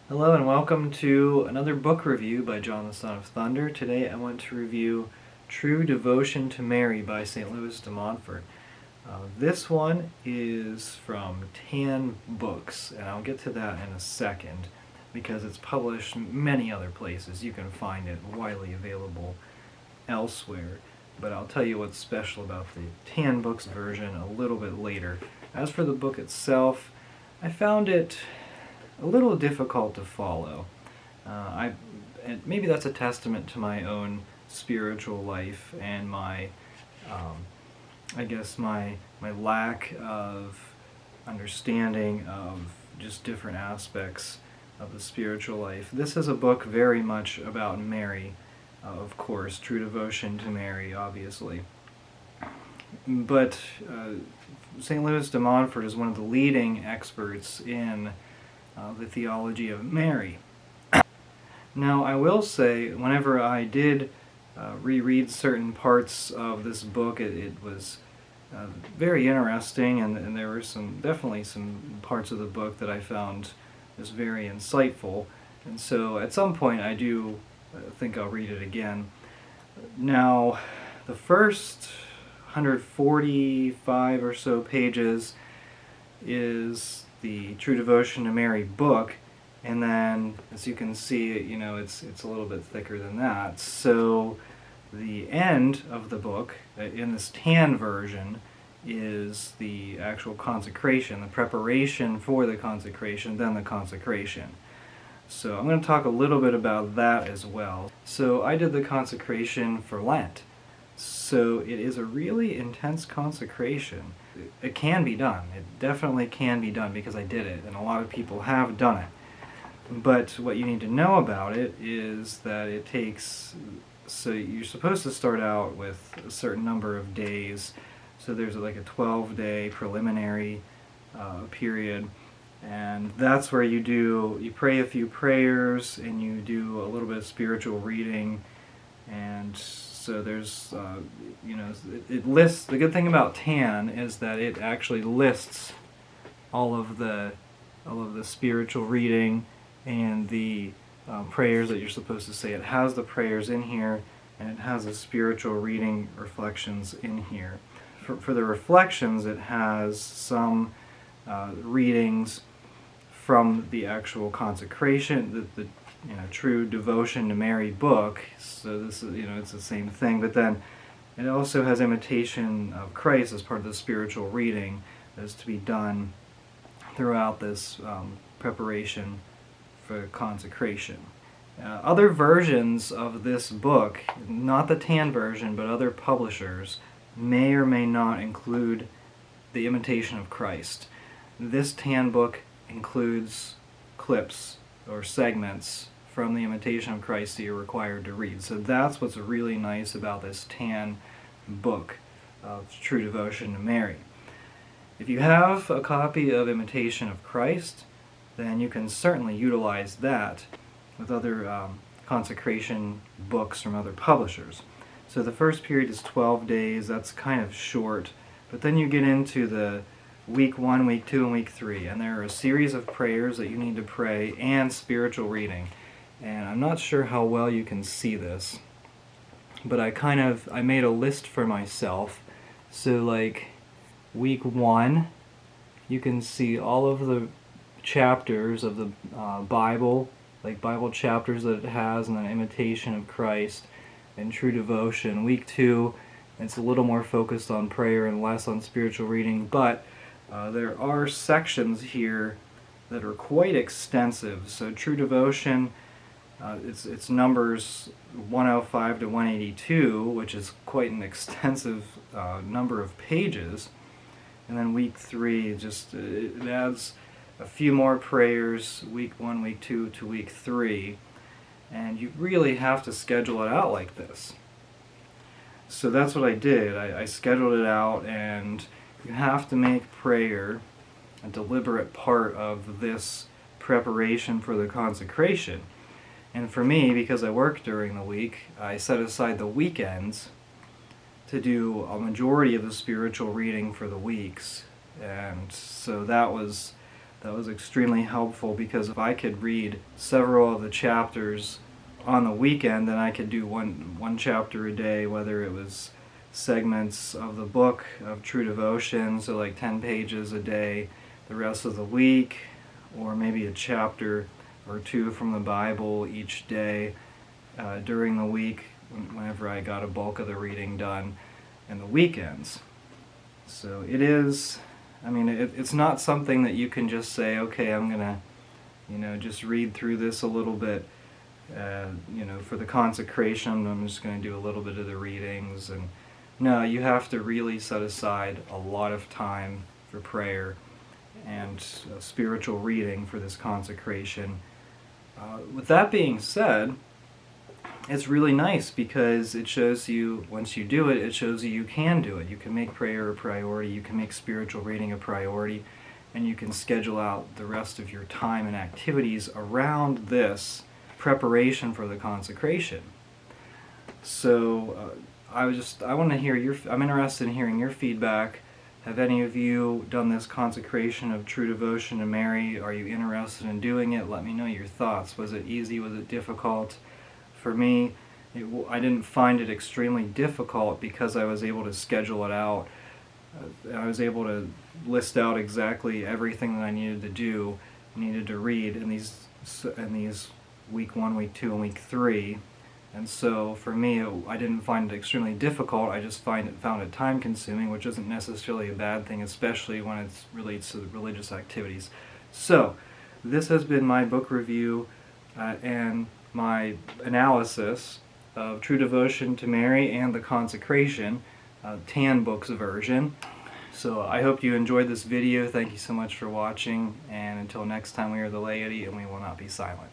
Hello and welcome to another book review by John the Son of Thunder. Today I want to review True Devotion to Mary by St. Louis de Montfort. This one is from Tan Books, and I'll get to that in a second because it's published many other places. You can find it widely available elsewhere, but I'll tell you what's special about the Tan Books version a little bit later. As for the book itself, I found it a little difficult to follow. And maybe that's a testament to my own spiritual life and my, I guess my lack of understanding of just different aspects of the spiritual life. This is a book very much about Mary, of course, true devotion to Mary, obviously. But St. Louis de Montfort is one of the leading experts in the theology of Mary. Now, I will say, whenever I did reread certain parts of this book, it was very interesting, and there were definitely some parts of the book that I found just very insightful. And so, at some point, I do think I'll read it again. Now, the first 145 or so pages is the True Devotion to Mary book, and then as you can see, it's a little bit thicker than that. So the end of the book in this tan version is the actual consecration, the preparation for the consecration, then the consecration. So I'm going to talk a little bit about that as well. So I did the consecration for Lent. So it is a really intense consecration. It can be done. It definitely can be done because I did it, and a lot of people have done it. But what you need to know about it is that it takes, so you're supposed to start out with a certain number of days. So there's like a 12-day preliminary period, and that's where you pray a few prayers, and you do a little bit of spiritual reading, and so there's, it lists, the good thing about TAN is that it actually lists all of the spiritual reading and the prayers that you're supposed to say. It has the prayers in here, and it has the spiritual reading reflections in here. For the reflections, it has some readings from the actual consecration, the True Devotion to Mary book. So this is, it's the same thing, but then it also has imitation of Christ as part of the spiritual reading that is to be done throughout this preparation for consecration. Other versions of this book, not the Tan version, but other publishers, may or may not include the imitation of Christ. This Tan book includes clips or segments from the Imitation of Christ that you're required to read. So that's what's really nice about this Tan book of True Devotion to Mary. If you have a copy of Imitation of Christ, then you can certainly utilize that with other consecration books from other publishers. So the first period is 12 days, that's kind of short, but then you get into the week 1, week 2, and week 3, and there are a series of prayers that you need to pray and spiritual reading. And I'm not sure how well you can see this, but I made a list for myself. So like week 1, you can see all of the chapters of the Bible, like Bible chapters that it has, and then Imitation of Christ and True Devotion. Week 2, it's a little more focused on prayer and less on spiritual reading, but there are sections here that are quite extensive. So True Devotion, it's numbers 105 to 182, which is quite an extensive number of pages. And then week 3, it adds a few more prayers, week 1, week 2 to week 3. And you really have to schedule it out like this. So that's what I did. I scheduled it out, and you have to make prayer a deliberate part of this preparation for the consecration. And for me, because I work during the week, I set aside the weekends to do a majority of the spiritual reading for the weeks. And so that was That was extremely helpful, because if I could read several of the chapters on the weekend, then I could do one chapter a day, whether it was segments of the book of True Devotion, so like 10 pages a day the rest of the week, or maybe a chapter or two from the Bible each day during the week, whenever I got a bulk of the reading done in the weekends. So it is, I mean, it's not something that you can just say, okay, I'm gonna, just read through this a little bit, for the consecration, I'm just gonna do a little bit of the readings. And no, you have to really set aside a lot of time for prayer and spiritual reading for this consecration. With that being said, it's really nice, because it shows you, once you do it, it shows you can do it. You can make prayer a priority, you can make spiritual reading a priority, and you can schedule out the rest of your time and activities around this preparation for the consecration. So I want to hear I'm interested in hearing your feedback. Have any of you done this consecration of True Devotion to Mary? Are you interested in doing it? Let me know your thoughts. Was it easy? Was it difficult? For me, I didn't find it extremely difficult, because I was able to schedule it out. I was able to list out exactly everything that I needed to do, needed to read in these week 1, week 2, and week 3. And so for me, I didn't find it extremely difficult. I just found it time consuming, which isn't necessarily a bad thing, especially when it relates to religious activities. So this has been my book review and my analysis of True Devotion to Mary and the Consecration, Tan Books version. So I hope you enjoyed this video. Thank you so much for watching, and until next time, we are the laity, and we will not be silent.